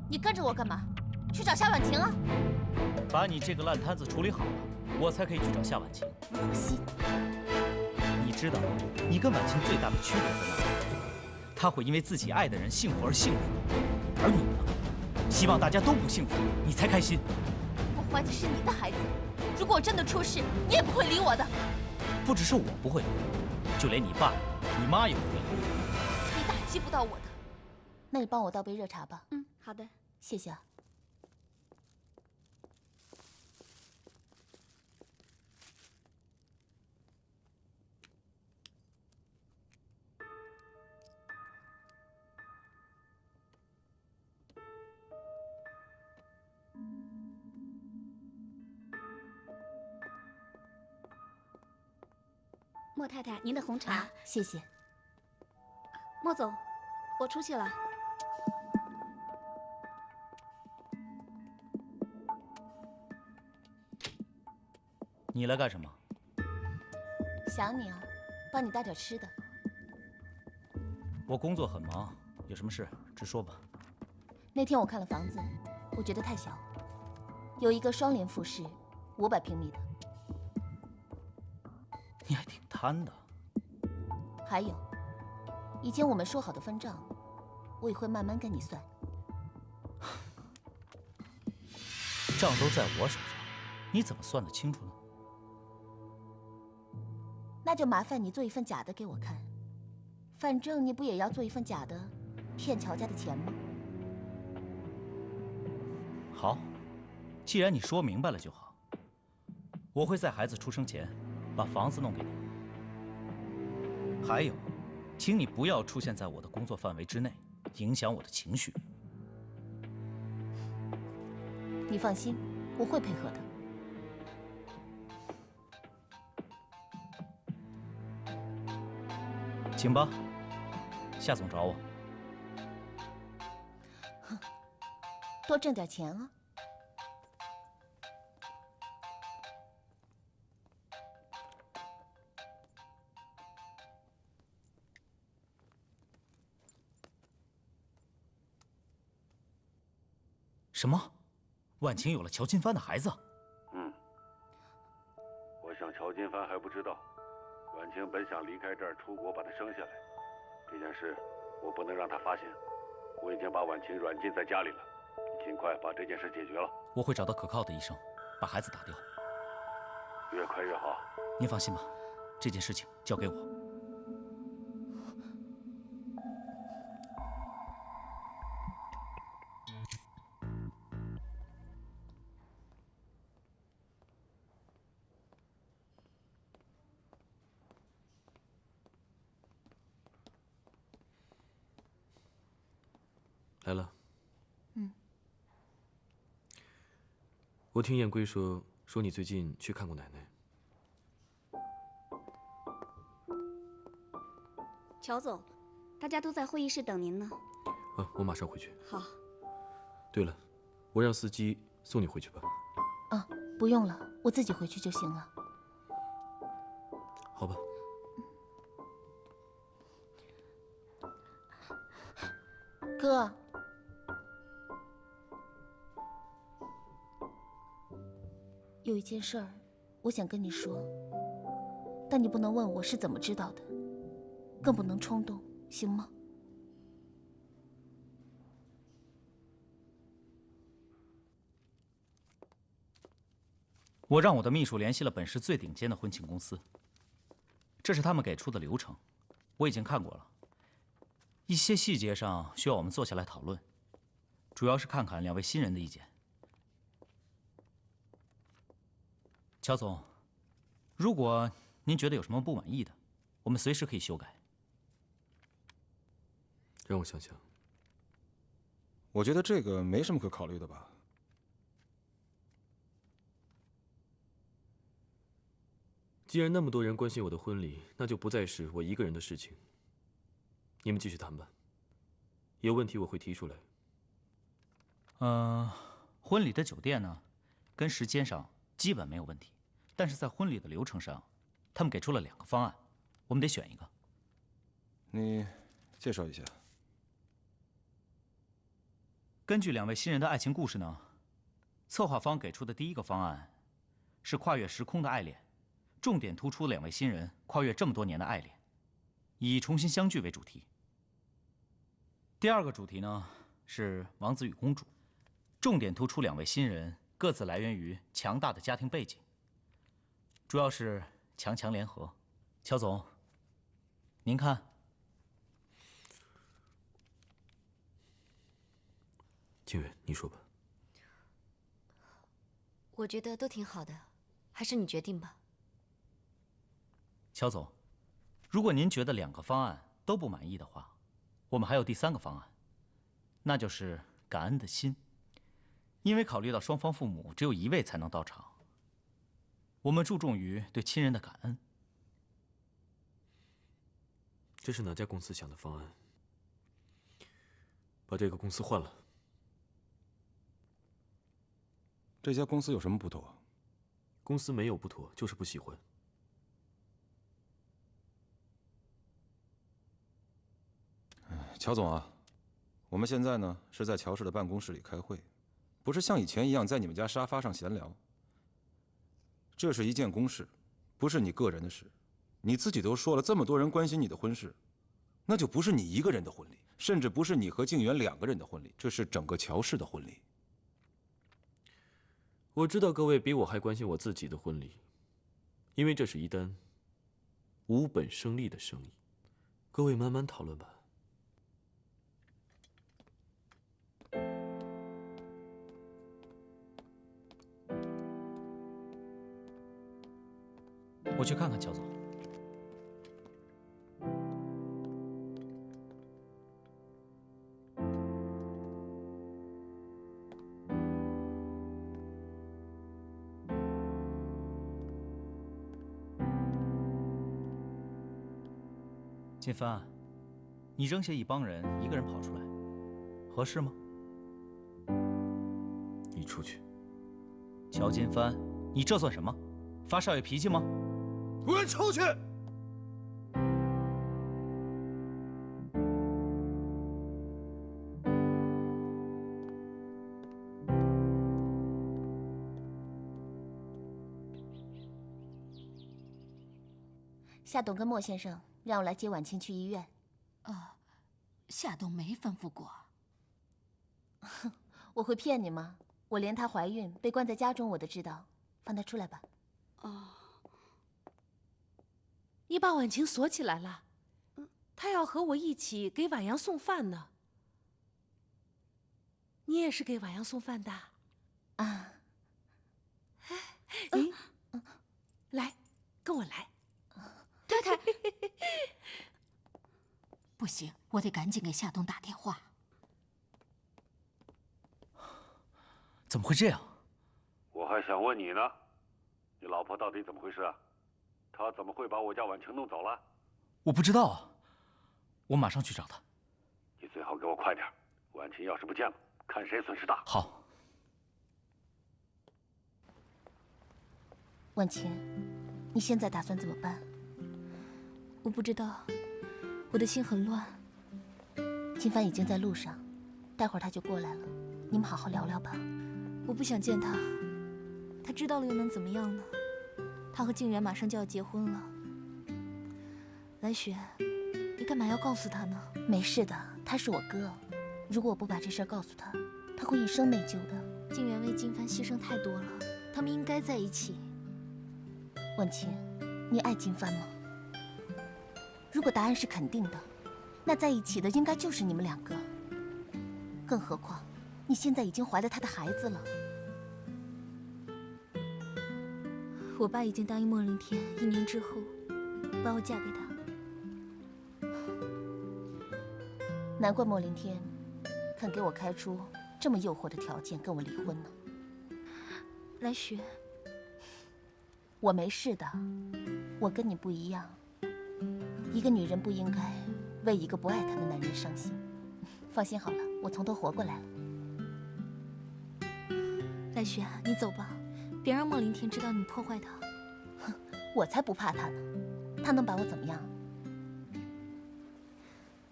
你跟着我干嘛？去找夏婉晴啊！把你这个烂摊子处理好了，我才可以去找夏婉晴。放心。你知道，你跟婉晴最大的区别在哪里？她会因为自己爱的人幸福而幸福，而你呢？希望大家都不幸福，你才开心。我怀的是你的孩子，如果我真的出事，你也不会理我的。不只是我不会，就连你爸、你妈也不会理。你打击不到我的。那你帮我倒杯热茶吧。嗯，好的，谢谢啊。莫太太，您的红茶。啊，谢谢。莫总，我出去了。你来干什么？想你啊，帮你带点吃的。我工作很忙，有什么事直说吧。那天我看了房子，我觉得太小，有一个双联复式，500平米的。你还挺贪的。还有，以前我们说好的分账，我也会慢慢跟你算。账都在我手上，你怎么算得清楚呢？那就麻烦你做一份假的给我看，反正你不也要做一份假的，骗乔家的钱吗？好，既然你说明白了就好。我会在孩子出生前把房子弄给你。还有，请你不要出现在我的工作范围之内，影响我的情绪。你放心，我会配合的。请吧，夏总找我。多挣点钱啊。什么？婉晴有了乔金帆的孩子？我想乔金帆还不知道，婉晴本想离开这儿出国把他生下来，这件事我不能让他发现。我已经把婉晴软禁在家里了，你尽快把这件事解决了。我会找到可靠的医生，把孩子打掉。越快越好。您放心吧，这件事情交给我。来了。我听燕归说你最近去看过奶奶。乔总，大家都在会议室等您呢。我马上回去。好。对了，我让司机送你回去吧。啊，不用了，我自己回去就行了。好吧。哥。有一件事儿，我想跟你说，但你不能问我是怎么知道的，更不能冲动，行吗？我让我的秘书联系了本市最顶尖的婚庆公司，这是他们给出的流程，我已经看过了。一些细节上需要我们坐下来讨论，主要是看看两位新人的意见。乔总，如果您觉得有什么不满意的，我们随时可以修改。让我想想。我觉得这个没什么可考虑的吧。既然那么多人关心我的婚礼，那就不再是我一个人的事情。你们继续谈吧，有问题我会提出来。婚礼的酒店呢，跟时间上基本没有问题，但是在婚礼的流程上，他们给出了2个方案，我们得选一个。你介绍一下。根据2位新人的爱情故事呢，策划方给出的第一个方案是跨越时空的爱恋，重点突出2位新人跨越这么多年的爱恋，以重新相聚为主题。第二个主题呢是王子与公主，重点突出2位新人各自来源于强大的家庭背景，主要是强强联合。乔总，您看。静远，你说吧。我觉得都挺好的，还是你决定吧。乔总，如果您觉得2个方案都不满意的话，我们还有第3个方案，那就是感恩的心。因为考虑到双方父母只有1位才能到场，我们注重于对亲人的感恩。这是哪家公司想的方案？把这个公司换了。这家公司有什么不妥？公司没有不妥，就是不喜欢。乔总啊，我们现在呢是在乔氏的办公室里开会，不是像以前一样在你们家沙发上闲聊。这是一件公事，不是你个人的事。你自己都说了，这么多人关心你的婚事，那就不是你一个人的婚礼，甚至不是你和静媛2个人的婚礼，这是整个乔氏的婚礼。我知道各位比我还关心我自己的婚礼，因为这是一单无本生利的生意。各位慢慢讨论吧。我去看看乔总。金帆，你扔下一帮人，一个人跑出来，合适吗？你出去。乔金帆，你这算什么？发少爷脾气吗？给我出去！夏董跟莫先生让我来接婉清去医院。夏董没吩咐过。我会骗你吗？我连她怀孕被关在家中我都知道。放她出来吧。你把婉清锁起来了，她要和我一起给婉阳送饭呢。你也是给婉阳送饭的？啊。来，跟我来。太太，不行，我得赶紧给夏董打电话。怎么会这样？我还想问你呢，你老婆到底怎么回事啊？她怎么会把我家婉晴弄走了？我不知道啊，我马上去找她。你最好给我快点，婉晴要是不见了，看谁损失大。好。婉晴，你现在打算怎么办？我不知道，我的心很乱。金帆已经在路上，待会儿他就过来了，你们好好聊聊吧。我不想见他，他知道了又能怎么样呢？他和静媛马上就要结婚了。蓝雪，你干嘛要告诉他呢？没事的，他是我哥，如果我不把这事儿告诉他，他会一生内疚的。静媛为金帆牺牲太多了，他们应该在一起。婉晴，你爱金帆吗？如果答案是肯定的，那在一起的应该就是你们2个。更何况，你现在已经怀了他的孩子了。我爸已经答应莫令天1年之后把我嫁给他。难怪莫令天肯给我开出这么诱惑的条件跟我离婚呢。蓝雪，我没事的，我跟你不一样。一个女人不应该为一个不爱她的男人伤心。放心好了，我从头活过来了。蓝雪，你走吧，别让莫令天知道你破坏他。哼，我才不怕他呢，他能把我怎么样？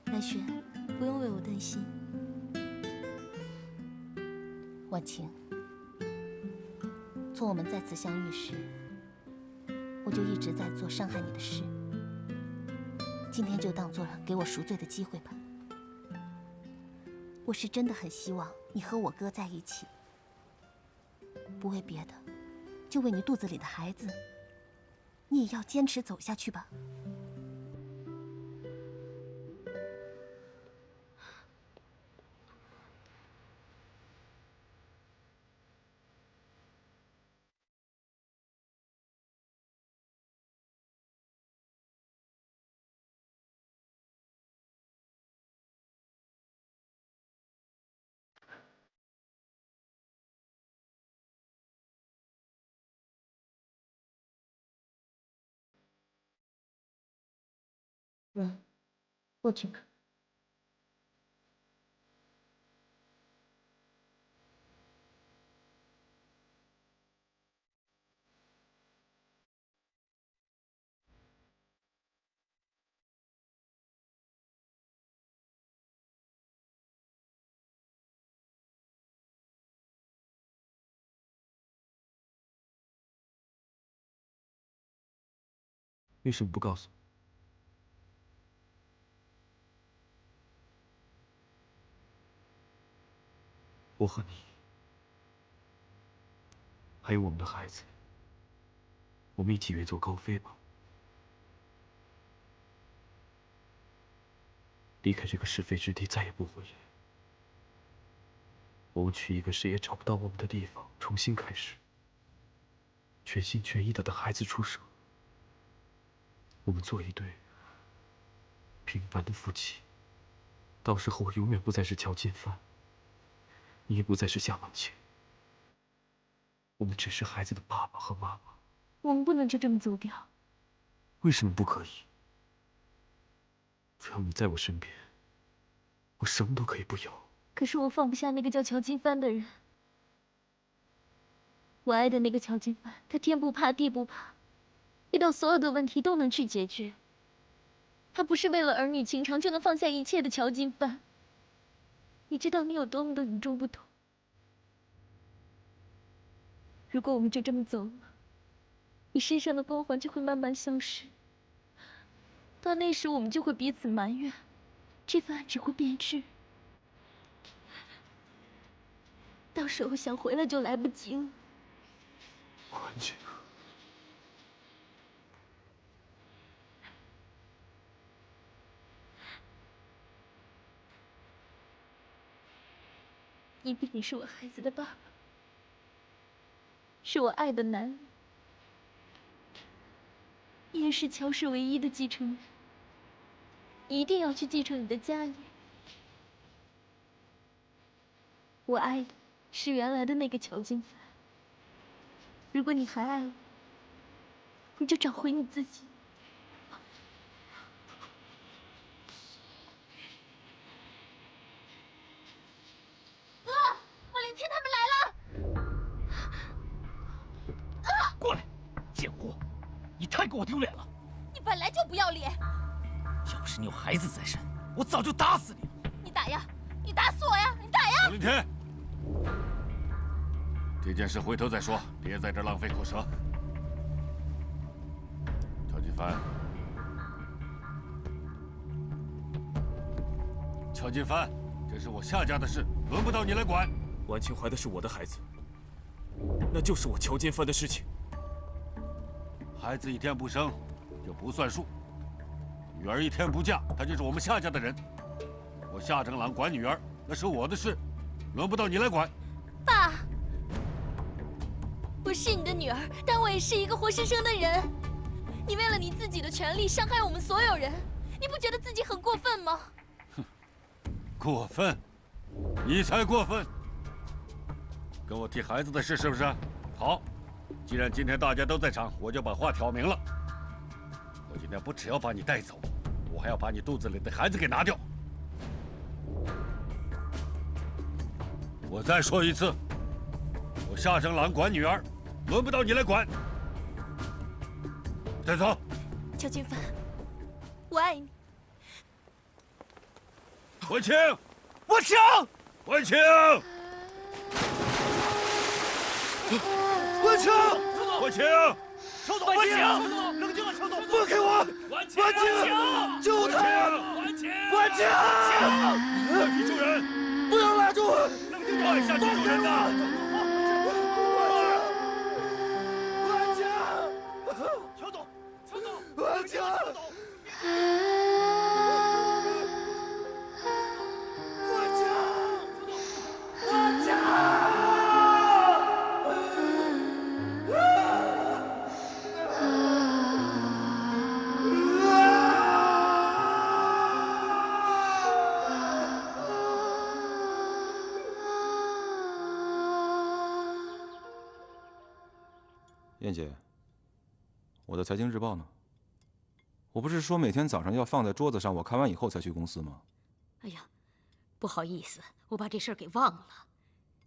蓝雪，不用为我担心。婉晴，从我们再次相遇时，我就一直在做伤害你的事。今天就当做给我赎罪的机会吧。我是真的很希望你和我哥在一起，不为别的，就为你肚子里的孩子，你也要坚持走下去吧。过去吧。为什么不告诉我？我和你，还有我们的孩子，我们一起远走高飞吧，离开这个是非之地，再也不回来。我们去一个谁也找不到我们的地方，重新开始，全心全意的等孩子出生。我们做一对平凡的夫妻，到时候我永远不再是乔金帆，你也不再是夏婉晴，我们只是孩子的爸爸和妈妈。我们不能就这么走掉。为什么不可以？只要你在我身边，我什么都可以不要。可是我放不下那个叫乔金帆的人。我爱的那个乔金帆，他天不怕地不怕，遇到所有的问题都能去解决。他不是为了儿女情长就能放下一切的乔金帆。你知道你有多么的与众不同。如果我们就这么走了，你身上的光环就会慢慢消失。到那时，我们就会彼此埋怨，这份爱只会变质。到时候想回来就来不及了。婉晴，因为你是我孩子的爸爸，是我爱的男人，你也是乔氏唯一的继承人。你一定要去继承你的家业。我爱的是原来的那个乔金帆。如果你还爱我，你就找回你自己。哥，我林天他们来了！过来，贱货！你太给我丢脸了！你本来就不要脸！要不是你有孩子在身，我早就打死你了！你打呀！你打死我呀！你打呀！王林天，这件事回头再说，别在这浪费口舌。乔金帆，乔金帆，这是我夏家的事，轮不到你来管。婉晴怀的是我的孩子，那就是我乔金帆的事情。孩子一天不生，就不算数；女儿一天不嫁，她就是我们夏家的人。我夏正朗管女儿，那是我的事，轮不到你来管。爸，我是你的女儿，但我也是一个活生生的人。你为了你自己的权利伤害我们所有人，你不觉得自己很过分吗？过分？你才过分！跟我提孩子的事是不是？好，既然今天大家都在场，我就把话挑明了。我今天不只要把你带走，我还要把你肚子里的孩子给拿掉。我再说一次，我夏正朗管女儿，轮不到你来管。带走。乔金帆，我爱你。婉晴，我请。婉晴。婉清，婉清，邱总，婉清，冷静啊，邱总，放开我！婉清，救他！婉清，下去救人！不要拉住我！快下去救人呐！邱总，婉清，燕姐，我的财经日报呢？我不是说每天早上要放在桌子上，我看完以后才去公司吗？哎呀，不好意思，我把这事儿给忘了。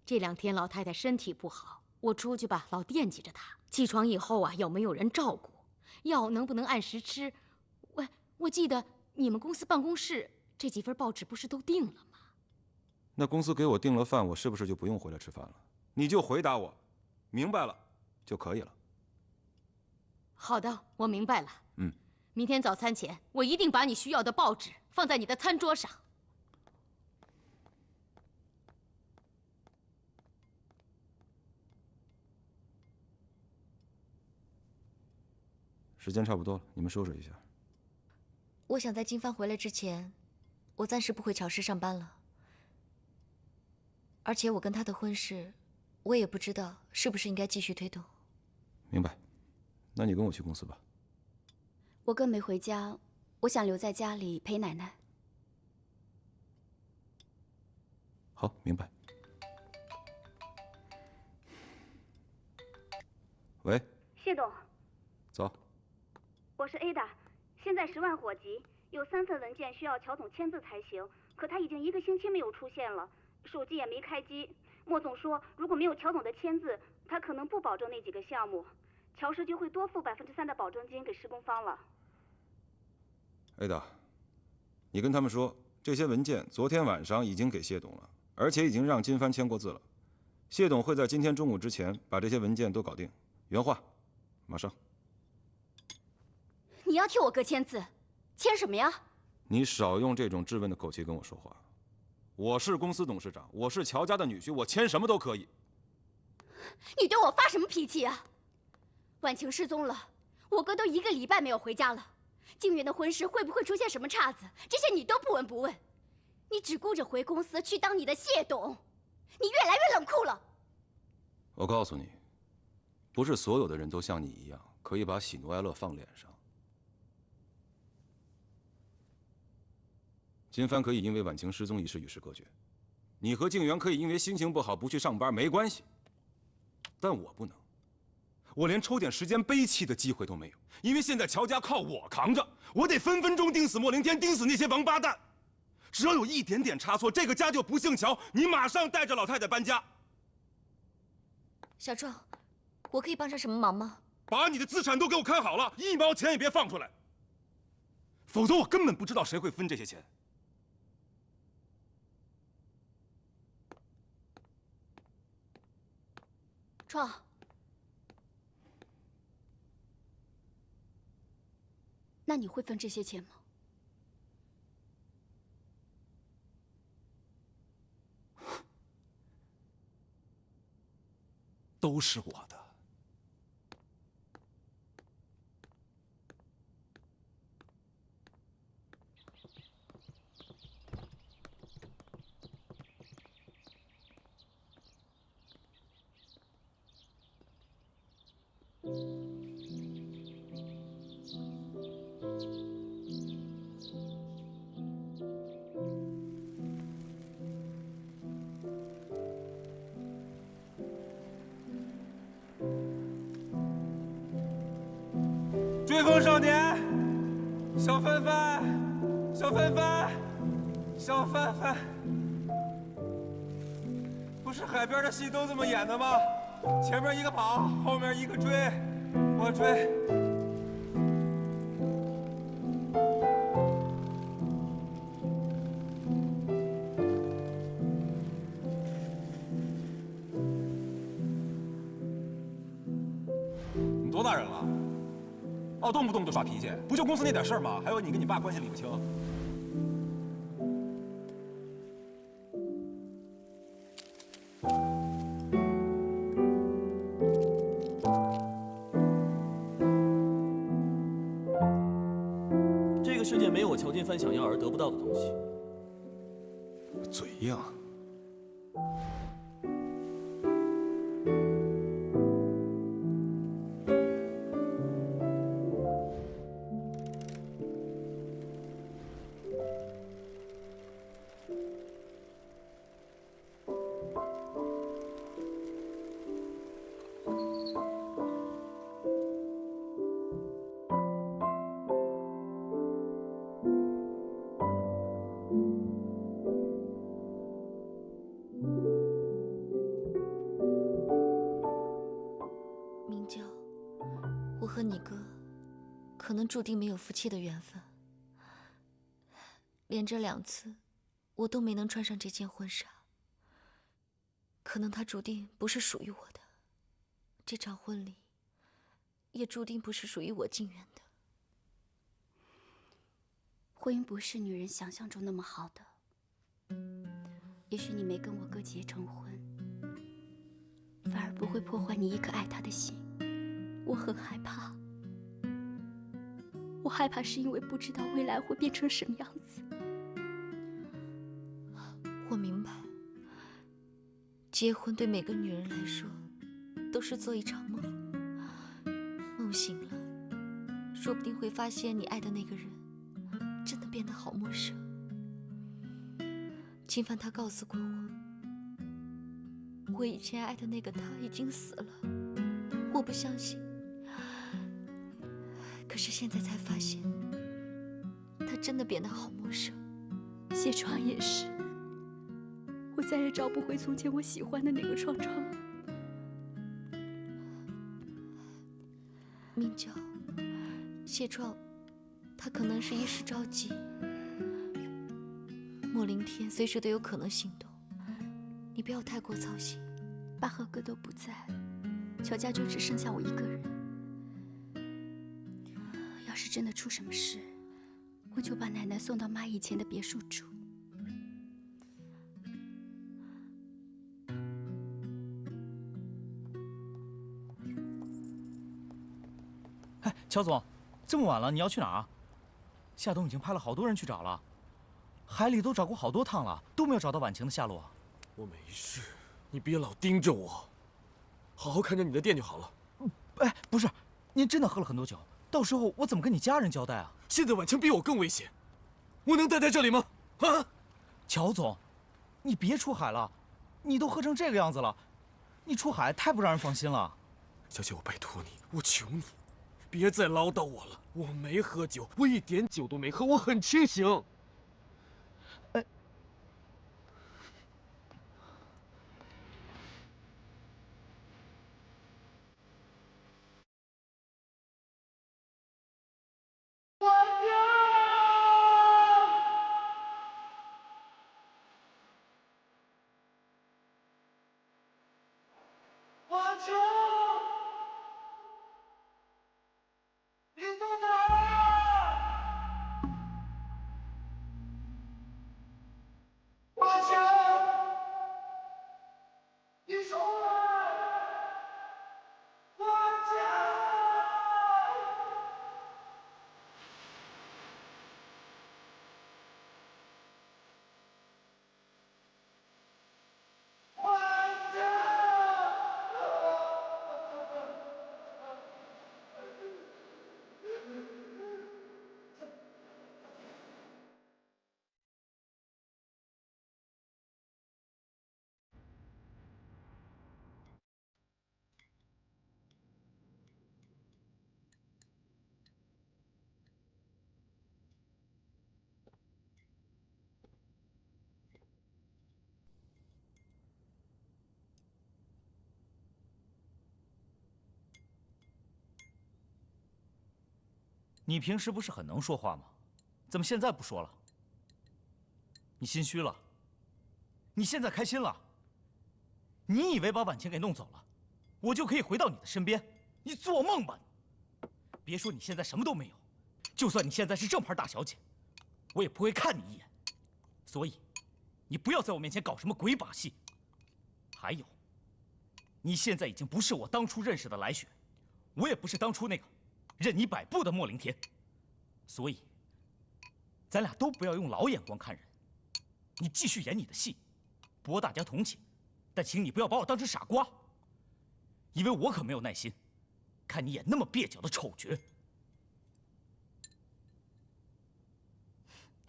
这2天老太太身体不好，我出去吧，老惦记着她。起床以后啊，有没有人照顾？药能不能按时吃？我记得你们公司办公室这几份报纸不是都订了吗？那公司给我订了饭，我是不是就不用回来吃饭了？你就回答我，明白了就可以了。好的，我明白了。嗯，明天早餐前，我一定把你需要的报纸放在你的餐桌上。时间差不多了，你们收拾一下。我想在金帆回来之前，我暂时不回乔氏上班了。而且我跟他的婚事，我也不知道是不是应该继续推动。明白，那你跟我去公司吧。我哥没回家，我想留在家里陪奶奶。好，明白。喂，谢董，走。我是 Ada， 现在10万火急，有3份文件需要乔总签字才行，可他已经1个星期没有出现了，手机也没开机。莫总说，如果没有乔总的签字，他可能不保证那几个项目，乔氏就会多付3%的保证金给施工方了。Ada，你跟他们说，这些文件昨天晚上已经给谢董了，而且已经让金帆签过字了。谢董会在今天中午之前把这些文件都搞定。原话，马上。你要替我哥签字，签什么呀？你少用这种质问的口气跟我说话。我是公司董事长，我是乔家的女婿，我签什么都可以。你对我发什么脾气啊？婉晴失踪了，我哥都1个礼拜没有回家了。静媛的婚事会不会出现什么岔子？这些你都不闻不问，你只顾着回公司去当你的谢董，你越来越冷酷了。我告诉你，不是所有的人都像你一样，可以把喜怒哀乐放脸上。金帆可以因为婉晴失踪一事与世隔绝，你和静媛可以因为心情不好不去上班，没关系。但我不能，我连抽点时间悲泣的机会都没有，因为现在乔家靠我扛着，我得分分钟盯死莫凌天，盯死那些王八蛋。只要有一点点差错，这个家就不姓乔，你马上带着老太太搬家。小壮，我可以帮上什么忙吗？把你的资产都给我看好了，1毛钱也别放出来，否则我根本不知道谁会分这些钱。壮，那你会分这些钱吗？都是我的。追风少年，小帆帆，小帆帆，小帆帆，不是海边的戏都这么演的吗？前面一个跑，后面一个追，我追。多大人了？哦，动不动就耍脾气，不就公司那点事儿吗？还有你跟你爸关系理不清。这个世界没有我乔金帆想要而得不到的东西。嘴硬。和你哥可能注定没有夫妻的缘分，连着2次我都没能穿上这件婚纱，可能它注定不是属于我的，这场婚礼也注定不是属于我静远的。婚姻不是女人想象中那么好的，也许你没跟我哥结成婚，反而不会破坏你一颗爱他的心。我很害怕，我害怕是因为不知道未来会变成什么样子。我明白，结婚对每个女人来说都是做一场梦，梦醒了，说不定会发现你爱的那个人真的变得好陌生。金帆他告诉过我，我以前爱的那个他已经死了，我不相信。可是现在才发现，他真的变得好陌生。谢窗也是，我再也找不回从前我喜欢的那个窗窗。明娇，谢窗，他可能是一时着急。莫凌天随时都有可能行动，你不要太过操心。爸和哥都不在，乔家就只剩下我一个人。要是真的出什么事，我就把奶奶送到妈以前的别墅住。哎，乔总，这么晚了，你要去哪儿啊？夏冬已经派了好多人去找了，海里都找过好多趟了，都没有找到婉晴的下落。我没事，你别老盯着我，好好看着你的店就好了。哎，不是，您真的喝了很多酒，到时候我怎么跟你家人交代啊？现在婉晴比我更危险，我能待在这里吗？啊，乔总，你别出海了，你都喝成这个样子了，你出海太不让人放心了。小姐，我拜托你，我求你，别再唠叨我了。我没喝酒，我一点酒都没喝，我很清醒。哎，婉晴，你在哪儿？婉晴，你出来！婉晴，婉晴。你平时不是很能说话吗？怎么现在不说了？你心虚了？你现在开心了？你以为把婉晴给弄走了，我就可以回到你的身边？你做梦吧！别说你现在什么都没有，就算你现在是正牌大小姐，我也不会看你一眼。所以，你不要在我面前搞什么鬼把戏。还有，你现在已经不是我当初认识的来雪，我也不是当初那个任你摆布的莫凌天。所以，咱俩都不要用老眼光看人。你继续演你的戏，博大家同情，但请你不要把我当成傻瓜，因为我可没有耐心看你演那么蹩脚的丑角。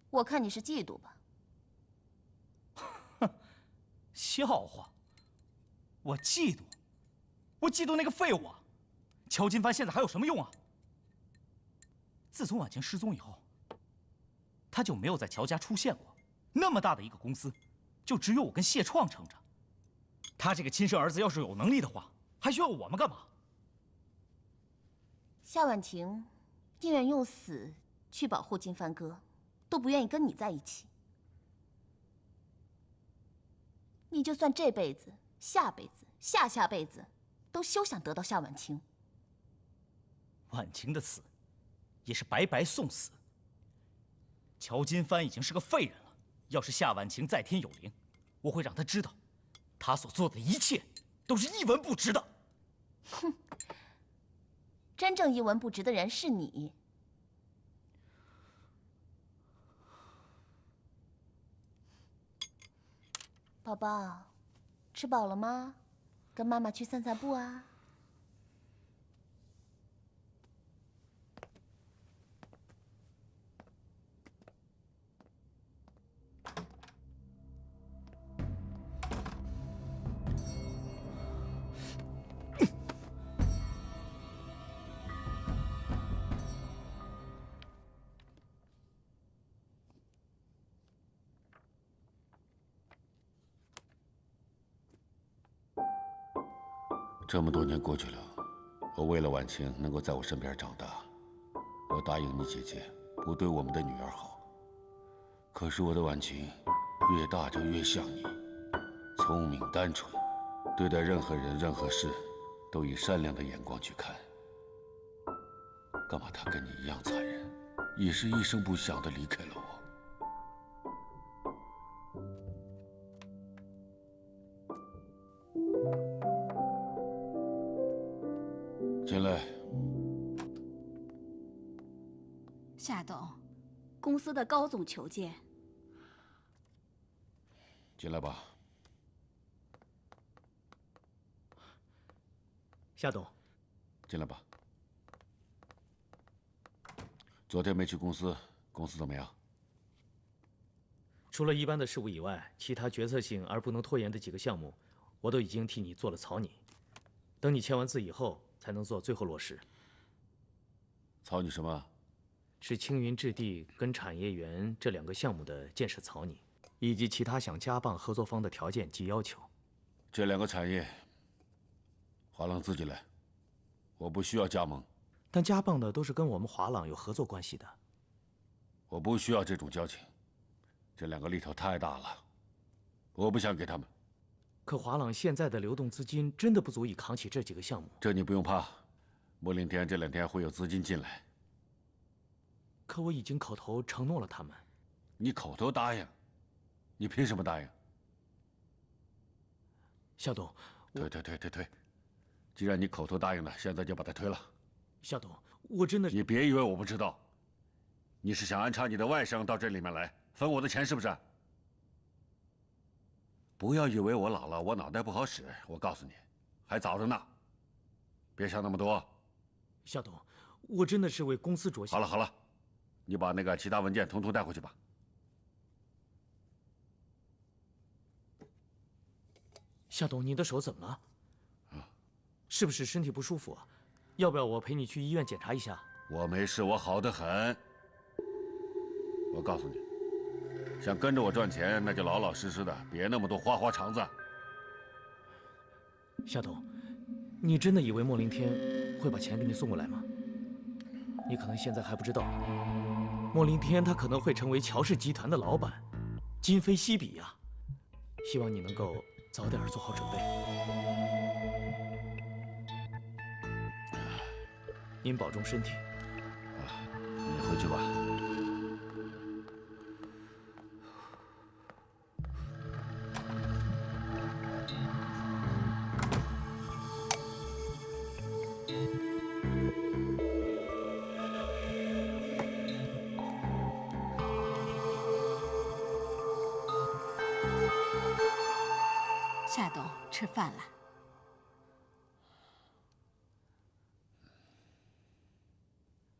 我看你是嫉妒吧？笑话！我嫉妒？我嫉妒那个废物啊！乔金帆现在还有什么用啊？自从婉晴失踪以后，他就没有在乔家出现过。那么大的一个公司，就只有我跟谢创撑着。他这个亲生儿子要是有能力的话，还需要我们干嘛？夏婉晴宁愿用死去保护金帆哥，都不愿意跟你在一起。你就算这辈子、下辈子、下下辈子，都休想得到夏婉晴。婉晴的死，也是白白送死。乔金帆已经是个废人了，要是夏婉晴在天有灵，我会让他知道，他所做的一切都是一文不值的。哼，真正一文不值的人是你。宝宝，吃饱了吗？跟妈妈去散散步啊。这么多年过去了，我为了婉晴能够在我身边长大，我答应你姐姐不对我们的女儿好。可是我的婉晴越大就越像你，聪明单纯，对待任何人任何事都以善良的眼光去看。干嘛她跟你一样残忍，也是一声不响的离开了我？进来。夏董，公司的高总求见。进来吧。夏董，进来吧。昨天没去公司，公司怎么样？除了一般的事务以外，其他决策性而不能拖延的几个项目，我都已经替你做了草拟。等你签完字以后，才能做最后落实。草拟什么？是青云置地跟产业园这2个项目的建设草拟，以及其他想加棒合作方的条件及要求。这2个产业，华朗自己来，我不需要加盟。但加棒的都是跟我们华朗有合作关系的。我不需要这种交情，这2个利头太大了，我不想给他们。可华朗现在的流动资金真的不足以扛起这几个项目。这你不用怕，莫凌天这2天会有资金进来。可我已经口头承诺了他们。你口头答应，你凭什么答应？夏董，推！既然你口头答应了，现在就把它推了。夏董，我真的……你别以为我不知道，你是想安插你的外甥到这里面来分我的钱，是不是？不要以为我老了，我脑袋不好使。我告诉你，还早着呢，别想那么多。夏董，我真的是为公司着想。好了，你把那个其他文件统统带回去吧。夏董，你的手怎么了？是不是身体不舒服啊？要不要我陪你去医院检查一下？我没事，我好得很。我告诉你，想跟着我赚钱，那就老老实实的，别那么多花花肠子。夏董，你真的以为莫凌天会把钱给你送过来吗？你可能现在还不知道，莫凌天他可能会成为乔氏集团的老板，今非昔比呀。希望你能够早点做好准备。您保重身体。你回去吧。夏董，吃饭了。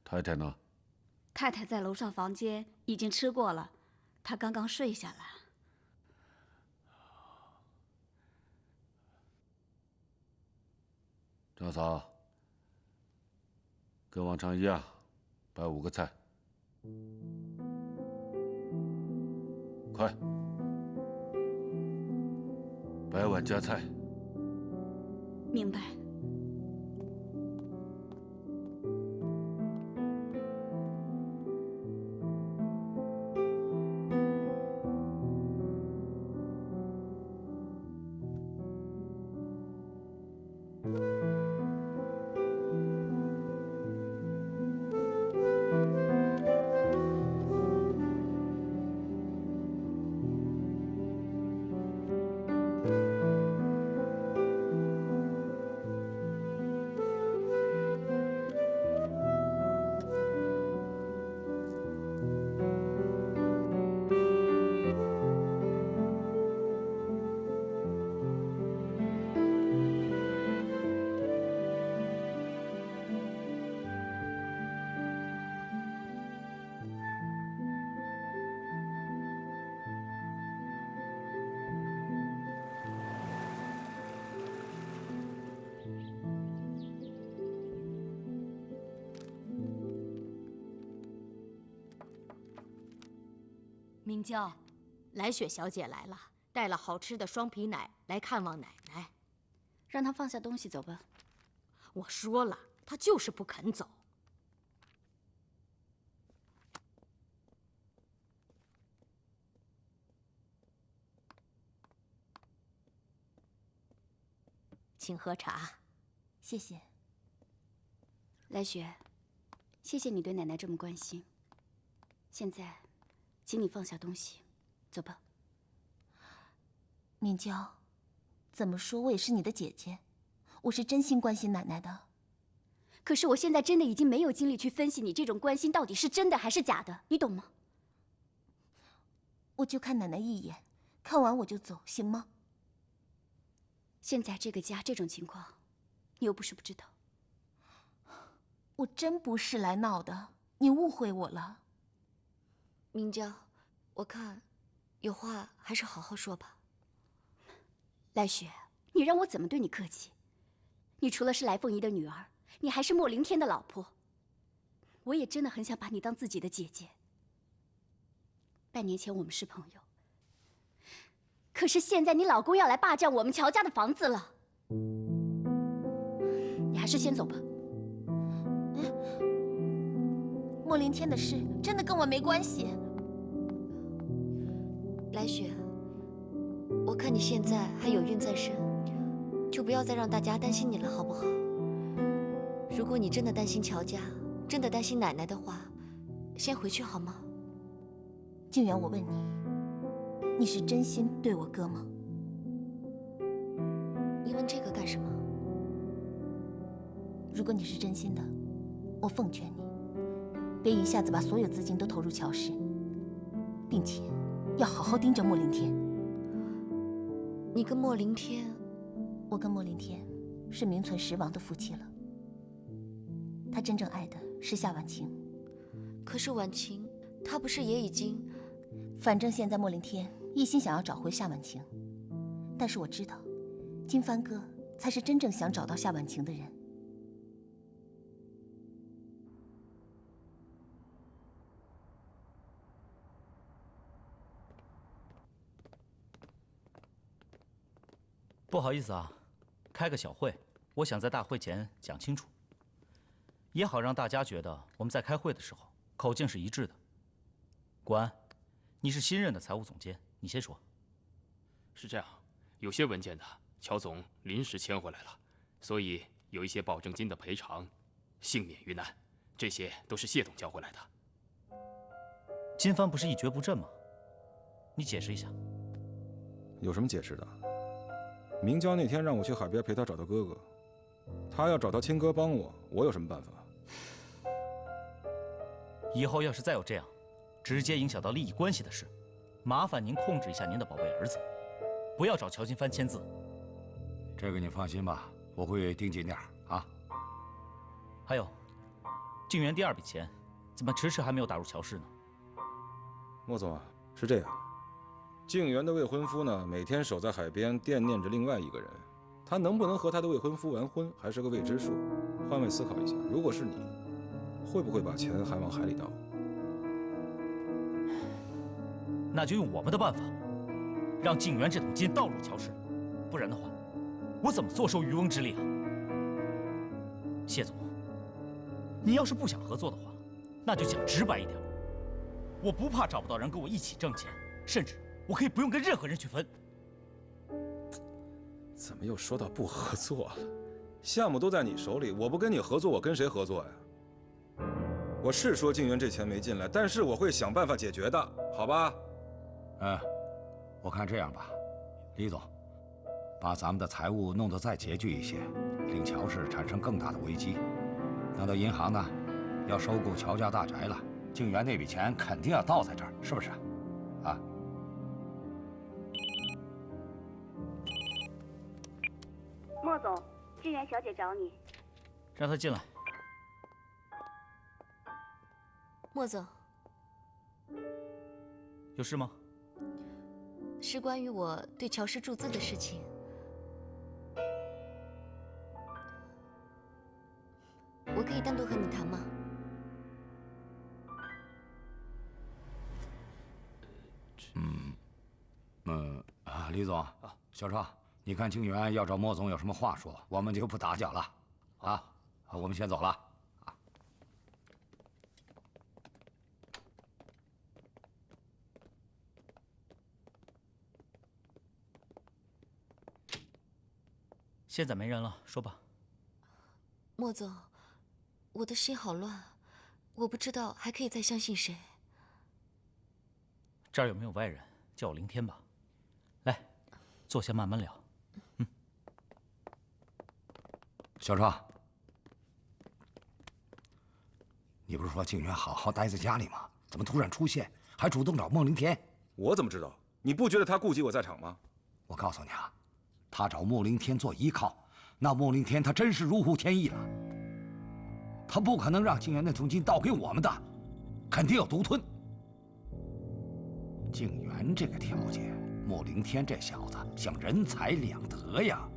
太太呢？太太在楼上房间已经吃过了，她刚刚睡下来。张嫂，跟往常一样，摆5个菜，快，摆碗夹菜。明白。明娇，来雪小姐来了，带了好吃的双皮奶来看望奶奶。让她放下东西走吧。我说了，她就是不肯走。请喝茶。谢谢。来雪，谢谢你对奶奶这么关心。现在，请你放下东西，走吧。明娇，怎么说我也是你的姐姐，我是真心关心奶奶的。可是我现在真的已经没有精力去分析你这种关心到底是真的还是假的，你懂吗？我就看奶奶一眼，看完我就走，行吗？现在这个家这种情况，你又不是不知道。我真不是来闹的，你误会我了。明娇，我看有话还是好好说吧。来雪，你让我怎么对你客气？你除了是来凤仪的女儿，你还是莫凌天的老婆。我也真的很想把你当自己的姐姐。半年前我们是朋友，可是现在你老公要来霸占我们乔家的房子了，你还是先走吧。莫凌天的事真的跟我没关系。来雪，我看你现在还有孕在身，就不要再让大家担心你了，好不好？如果你真的担心乔家，真的担心奶奶的话，先回去好吗？静远，我问你，你是真心对我哥吗？你问这个干什么？如果你是真心的，我奉劝你，别一下子把所有资金都投入乔氏，并且要好好盯着莫凌天。你跟莫凌天，我跟莫凌天是名存实亡的夫妻了。他真正爱的是夏婉晴，可是婉晴，她不是也已经……反正现在莫凌天一心想要找回夏婉晴，但是我知道，金帆哥才是真正想找到夏婉晴的人。不好意思啊，开个小会，我想在大会前讲清楚，也好让大家觉得我们在开会的时候口径是一致的。国安，你是新任的财务总监，你先说。是这样，有些文件呢，乔总临时签回来了，所以有一些保证金的赔偿，幸免于难，这些都是谢总交回来的。金帆不是一蹶不振吗？你解释一下。有什么解释的？明娇那天让我去海边陪她找她哥哥，她要找她亲哥帮我，我有什么办法？以后要是再有这样直接影响到利益关系的事，麻烦您控制一下您的宝贝儿子，不要找乔金帆签字。这个你放心吧，我会盯紧点啊。还有，静园第2笔钱怎么迟迟还没有打入乔氏呢？莫总啊，是这样，静园的未婚夫呢，每天守在海边惦念着另外一个人，他能不能和他的未婚夫完婚，还是个未知数。换位思考一下，如果是你，会不会把钱还往海里倒？那就用我们的办法，让静园这桶金倒入乔氏，不然的话，我怎么坐收渔翁之利啊？谢总，你要是不想合作的话，那就讲直白一点。我不怕找不到人跟我一起挣钱，甚至我可以不用跟任何人去分。怎么又说到不合作了？项目都在你手里，我不跟你合作，我跟谁合作呀？我是说静园这钱没进来，但是我会想办法解决的，好吧？我看这样吧，李总，把咱们的财务弄得再拮据一些，令乔氏产生更大的危机。等到银行呢要收购乔家大宅了，静园那笔钱肯定要倒在这儿，是不是？啊？莫总，静园小姐找你。让她进来。莫总，有事吗？是关于我对乔氏注资的事情。我可以单独和你谈吗？李总，小赵，你看静园要找莫总有什么话说，我们就不打搅了，啊，我们先走了。现在没人了，说吧。莫总，我的心好乱，我不知道还可以再相信谁。这儿有没有外人？叫我凌天吧。来，坐下慢慢聊。小赵，你不是说静园好好待在家里吗？怎么突然出现，还主动找孟凌天？我怎么知道？你不觉得他顾及我在场吗？我告诉你啊，他找孟凌天做依靠，那孟凌天他真是如虎添翼了。他不可能让静园那桶金倒给我们的，肯定要独吞。静园这个条件，孟凌天这小子想人财两得呀。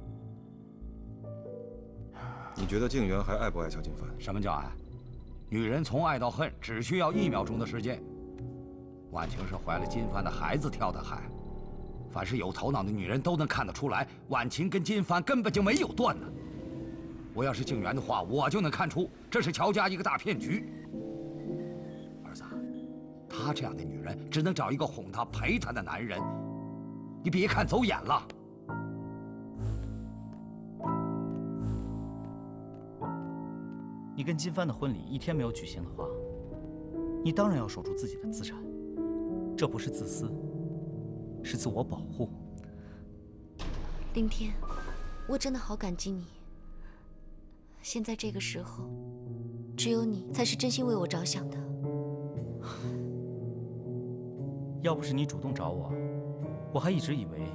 你觉得静园还爱不爱乔金帆？什么叫爱？女人从爱到恨只需要1秒钟的时间。婉晴是怀了金帆的孩子跳的海，凡是有头脑的女人都能看得出来，婉晴跟金帆根本就没有断呢。我要是静园的话，我就能看出这是乔家一个大骗局。儿子，她这样的女人只能找一个哄她陪她的男人，你别看走眼了。你跟金帆的婚礼1天没有举行的话，你当然要守住自己的资产，这不是自私，是自我保护。凌天，我真的好感激你。现在这个时候，只有你才是真心为我着想的。要不是你主动找我，我还一直以为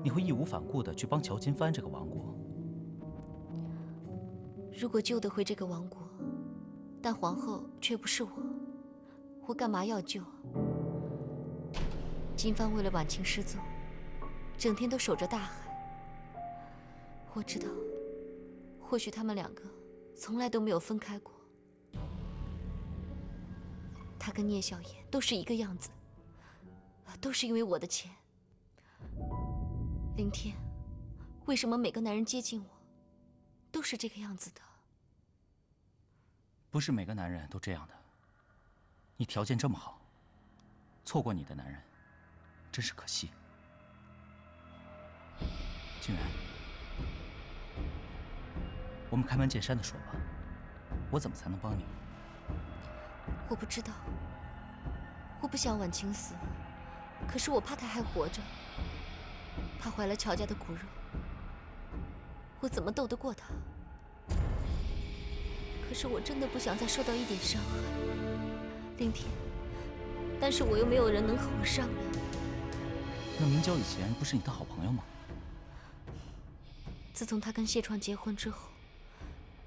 你会义无反顾地去帮乔金帆这个王国。如果救得回这个王国，但皇后却不是我，我干嘛要救？金帆为了婉晴失踪，整天都守着大海。我知道，或许他们2个从来都没有分开过。他跟聂小言都是一个样子，都是因为我的钱。凌天，为什么每个男人接近我，都是这个样子的？不是每个男人都这样的。你条件这么好，错过你的男人，真是可惜。静然，我们开门见山的说吧，我怎么才能帮你？我不知道，我不想婉晴死，可是我怕她还活着，她怀了乔家的骨肉，我怎么斗得过她？可是我真的不想再受到一点伤害，林天。但是我又没有人能和我商量。那明娇以前不是你的好朋友吗？自从她跟谢创结婚之后，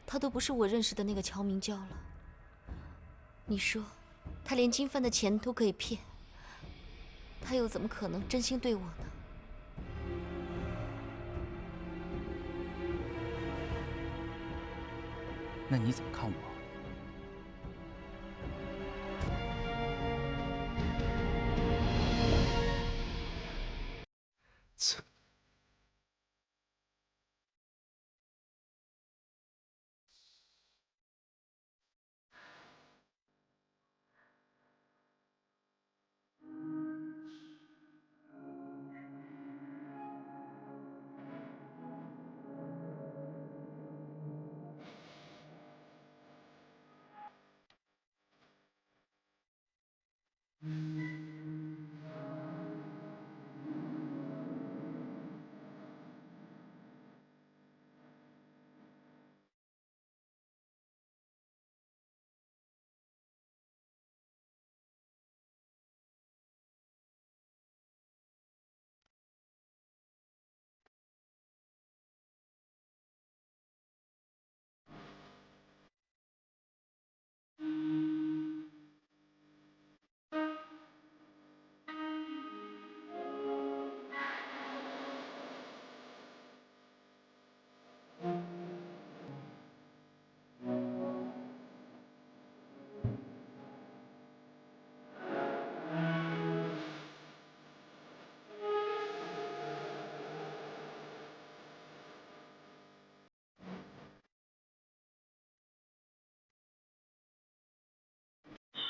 她都不是我认识的那个乔明娇了。你说，她连金帆的钱都可以骗，她又怎么可能真心对我呢？那你怎么看我？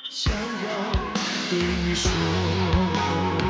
想要对你说。